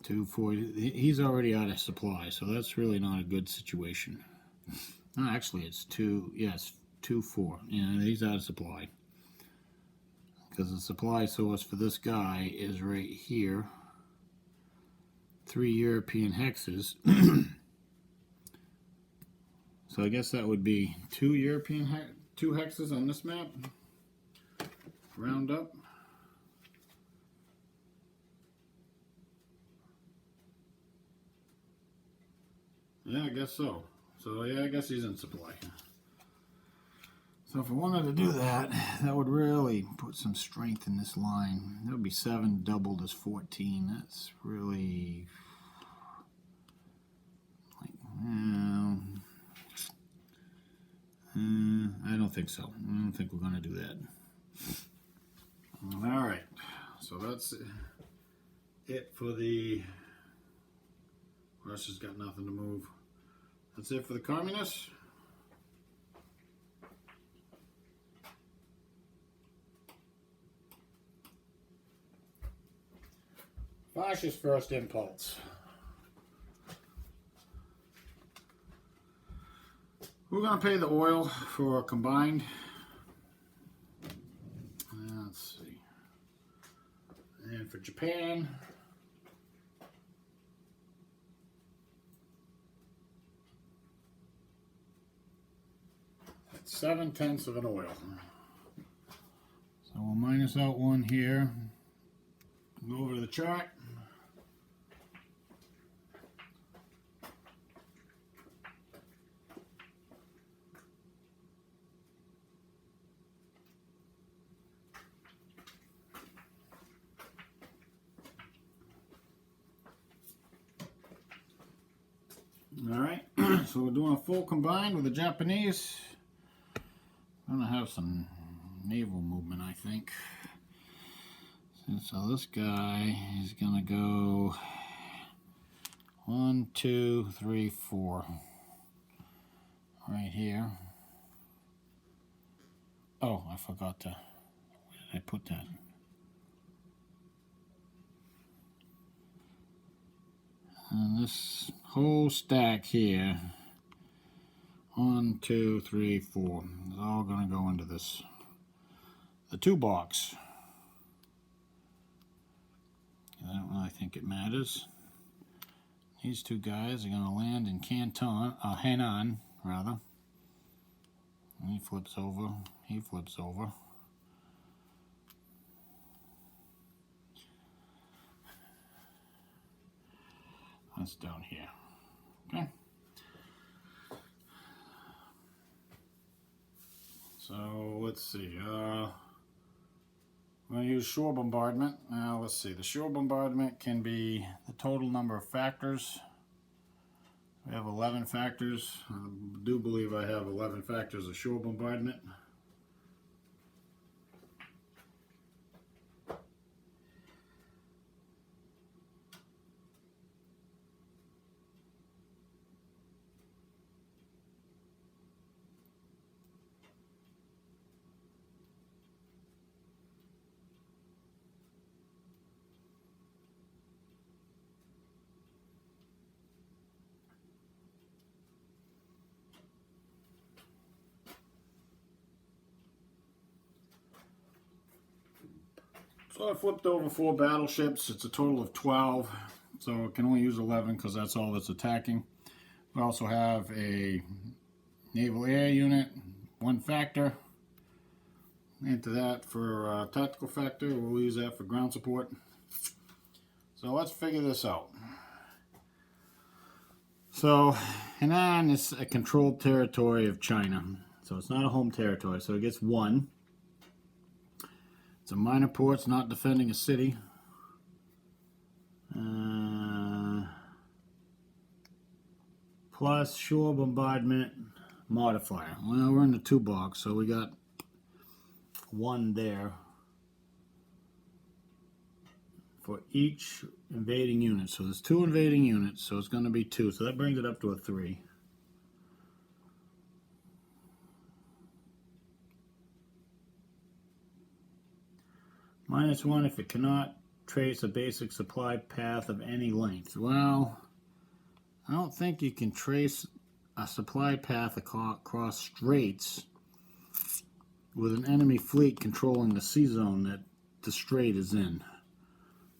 2, 4. He's already out of supply, so that's really not a good situation. No, actually, it's 2. Yes, 2, 4. Yeah, he's out of supply. Because the supply source for this guy is right here. 3 European hexes. So I guess that would be 2 2 hexes on this map. Round up. Yeah, I guess so. So yeah, I guess he's in supply. So if I wanted to do that, that would really put some strength in this line. That would be 7 doubled as 14. That's really like, I don't think so. I don't think we're going to do that. All right. So that's it for the... Russia's got nothing to move. That's it for the communists. Fascist first impulse. We're going to pay the oil for combined. Let's see. And for Japan, it's 7/10 of an oil. So we'll minus out 1 here. Go over to the chart. Alright, so we're doing a full combined with the Japanese. I'm going to have some naval movement, I think. So this guy is going to go 1, 2, 3, 4. Right here. Oh, I forgot to... Where did I put that? And this whole stack here, 1, 2, 3, 4, is all going to go into this, the 2 box. I don't really think it matters. These 2 guys are going to land in Hainan, rather. And he flips over. He flips over. That's down here. Okay. So let's see. We're going to use shore bombardment. Now let's see. The shore bombardment can be the total number of factors. We have 11 factors. I do believe I have 11 factors of shore bombardment. So I flipped over 4 battleships. It's a total of 12. So it can only use 11 because that's all that's attacking. We also have a naval air unit, 1 factor. Into that for tactical factor. We'll use that for ground support. So let's figure this out. So Hainan is a controlled territory of China. So it's not a home territory. So it gets 1. It's a minor port. It's not defending a city. Plus shore bombardment modifier. Well, we're in the 2 box, so we got 1 there for each invading unit. So there's 2 invading units, so it's going to be 2. So that brings it up to a 3. -1 if it cannot trace a basic supply path of any length. Well, I don't think you can trace a supply path across straits with an enemy fleet controlling the sea zone that the strait is in.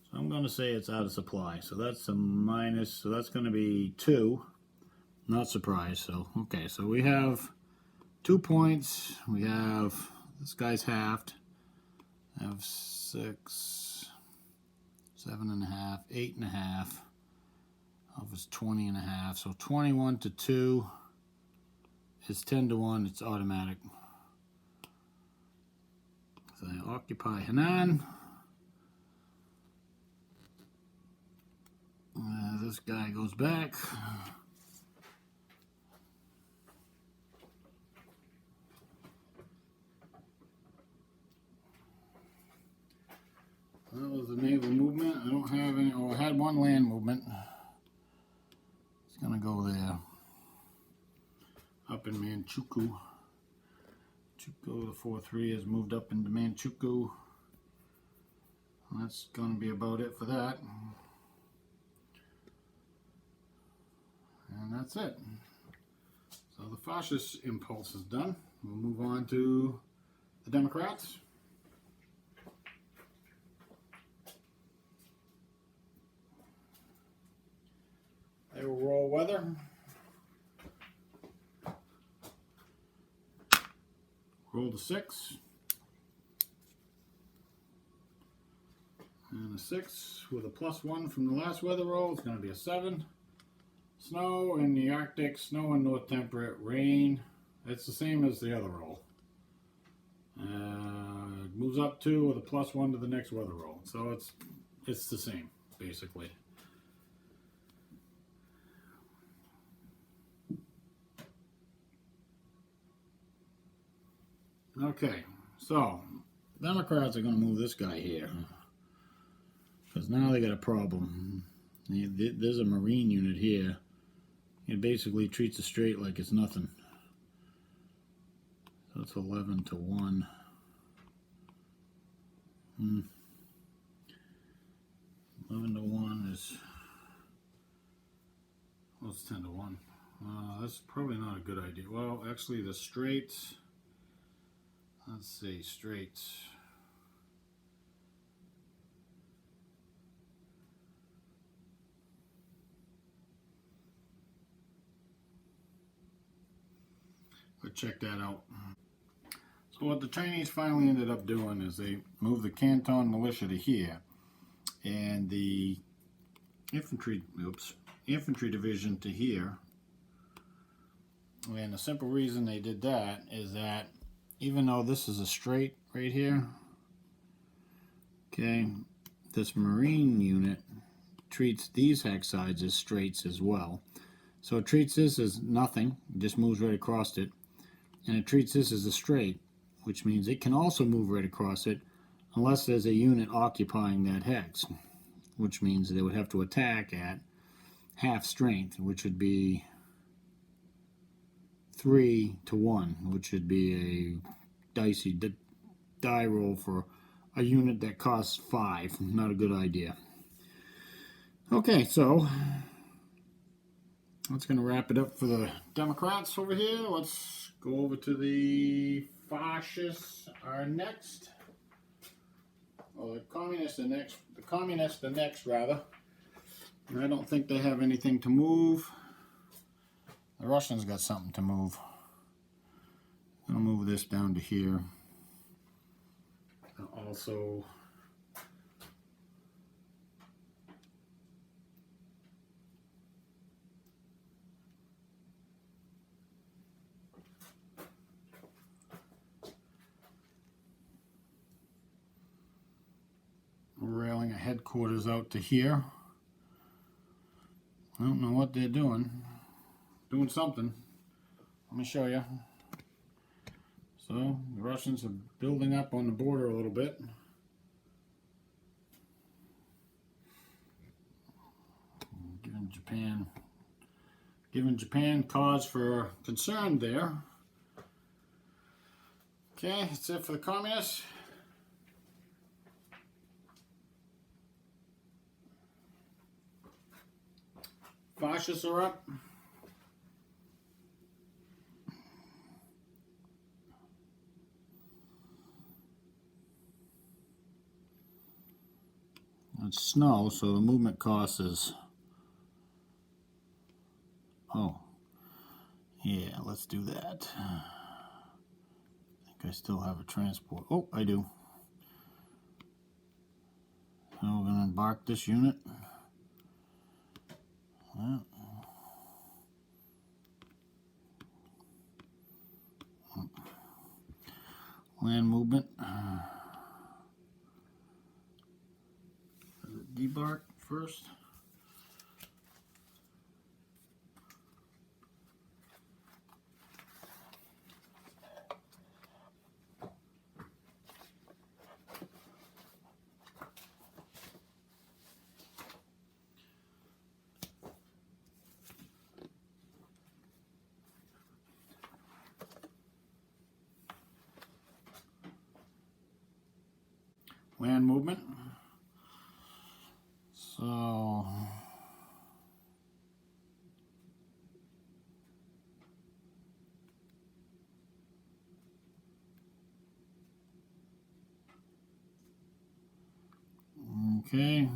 So I'm going to say it's out of supply. So that's a minus. So that's going to be 2. Not surprised. So, okay. So we have 2 points. We have, this guy's halved. I have 6, 7.5, 8.5. Of is 20.5. So 21 to 2 is 10 to 1. It's automatic. So they occupy Henan. This guy goes back. That was the naval movement. I don't have any. Oh, I had 1 land movement. It's going to go there. Up in Manchukuo. Chuko, the 4-3 has moved up into Manchukuo. That's going to be about it for that. And that's it. So the fascist impulse is done. We'll move on to the Democrats. They will roll weather. Roll the 6. And a 6 with a +1 from the last weather roll. It's going to be a 7. Snow in the Arctic, snow in North Temperate, rain. It's the same as the other roll. Moves up 2 with a +1 to the next weather roll. So it's the same, basically. Okay, so Democrats are going to move this guy here. Because now they got a problem. There's a Marine unit here. It basically treats the strait like it's nothing. So it's 11 to 1. 11 to 1 is, well, it's 10 to 1. That's probably not a good idea. Well, actually the straits, let's see, straits. Let's check that out. So what the Chinese finally ended up doing is they moved the Canton militia to here, and the infantry division to here. And the simple reason they did that is that even though this is a strait right here, okay, this Marine unit treats these hex sides as straits as well. So it treats this as nothing, it just moves right across it. And it treats this as a strait, which means it can also move right across it unless there's a unit occupying that hex, which means they would have to attack at half strength, which would be 3 to 1, which would be a dicey die roll for a unit that costs 5. Not a good idea. Okay, so that's going to wrap it up for the Democrats over here. Let's go over to the fascists are next. Well, the communists are next. The communists are next, rather. And I don't think they have anything to move. The Russians got something to move. I'm going to move this down to here. Also, railing a headquarters out to here. I don't know what they're doing. Doing something. Let me show you. So, the Russians are building up on the border a little bit. Japan, giving Japan cause for concern there. Okay, that's it for the communists. Fascists are up. It's snow, so the movement cost is... Oh. Yeah, let's do that. I think I still have a transport. Oh, I do. So we're going to embark this unit. Land movement. Debark first. Land movement. So okay,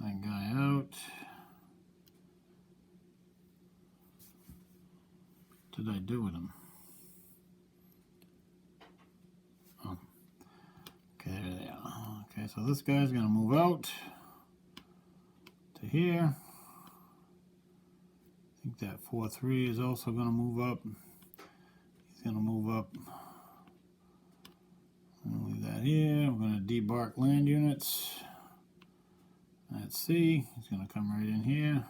that guy out. What did I do with him? Oh. Okay, there they are. Okay, so this guy's gonna move out to here. I think that 4-3 is also gonna move up. He's gonna move up. I'm gonna leave that here. We're gonna debark land units. Let's see. He's gonna come right in here.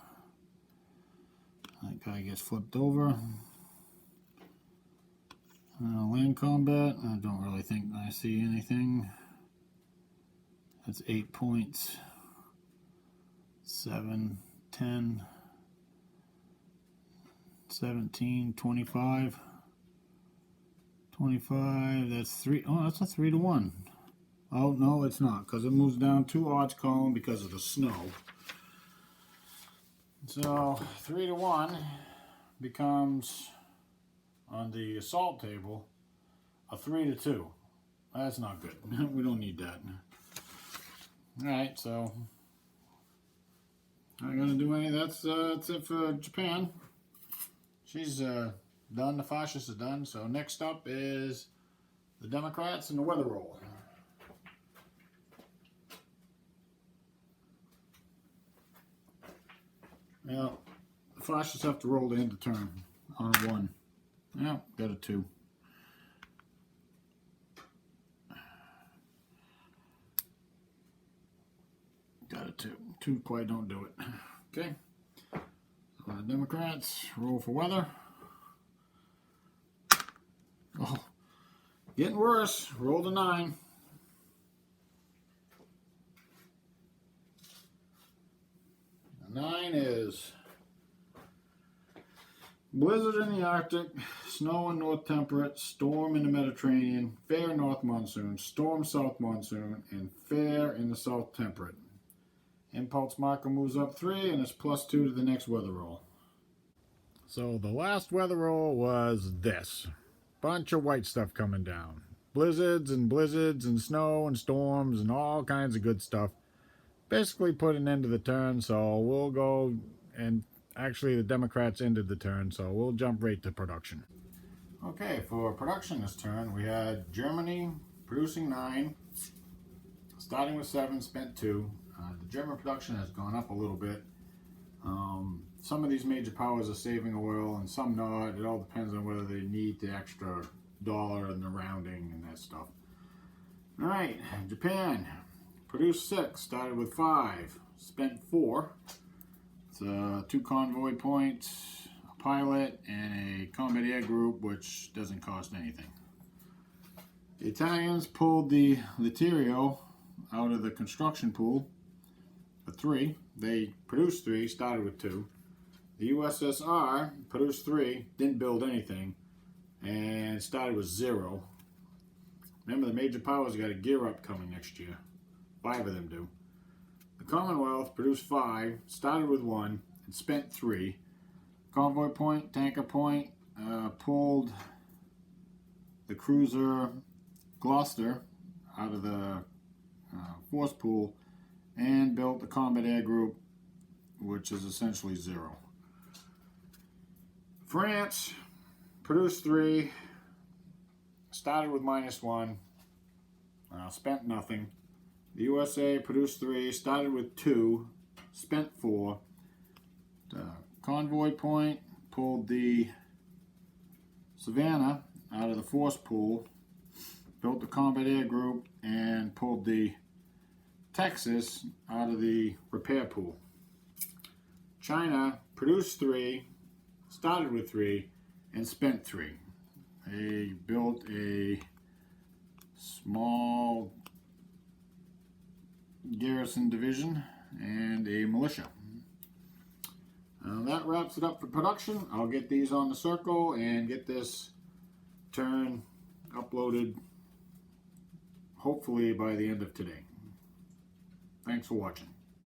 That guy gets flipped over. Land combat. I don't really think I see anything. That's 8 points. 7, 10, 17, 25. 25, that's 3. Oh, that's a 3-to-1. Oh, no, it's not, because it moves down 2 odds column because of the snow. So, 3-to-1 becomes, on the assault table, a 3-to-2. That's not good. We don't need that. Alright, so I'm going to do any. That's it for Japan. She's done. The fascists are done. So next up is the Democrats and the weather roll. Now, the fascists have to roll to end the turn on a 1. Yeah, got a 2. Got a 2. 2 quite don't do it. Okay. So the Democrats roll for weather. Oh, getting worse. Roll to 9. The 9 is blizzard in the Arctic, snow in North Temperate, storm in the Mediterranean, fair North Monsoon, storm South Monsoon, and fair in the South Temperate. Impulse marker moves up 3 and it's +2 to the next weather roll. So the last weather roll was this. Bunch of white stuff coming down. Blizzards and snow and storms and all kinds of good stuff. Basically put an end to the turn, so we'll go, and actually the Democrats ended the turn, so we'll jump right to production. Okay, for production this turn, we had Germany producing 9, starting with 7, spent 2. The German production has gone up a little bit. Some of these major powers are saving oil and some not. It all depends on whether they need the extra dollar and the rounding and that stuff. Alright, Japan produced 6, started with 5, spent 4. It's 2 convoy points, a pilot, and a combat air group, which doesn't cost anything. The Italians pulled the Litterio out of the construction pool. a 3. They produced 3, started with 2. The USSR produced 3, didn't build anything, and started with 0. Remember, the major powers got a gear up coming next year. 5 of them do. The Commonwealth produced 5, started with 1, and spent 3. Convoy Point, Tanker Point, pulled the cruiser Gloucester out of the force pool and built the Combat Air Group, which is essentially 0. France produced 3, started with -1, spent nothing. The USA produced 3, started with 2, spent 4. Convoy Point pulled the Savannah out of the force pool, built the Combat Air Group, and pulled the Texas out of the repair pool. China produced 3, started with 3, and spent 3. They built a small garrison division and a militia. That wraps it up for production. I'll get these on the circle and get this turn uploaded hopefully by the end of today. Thanks for watching.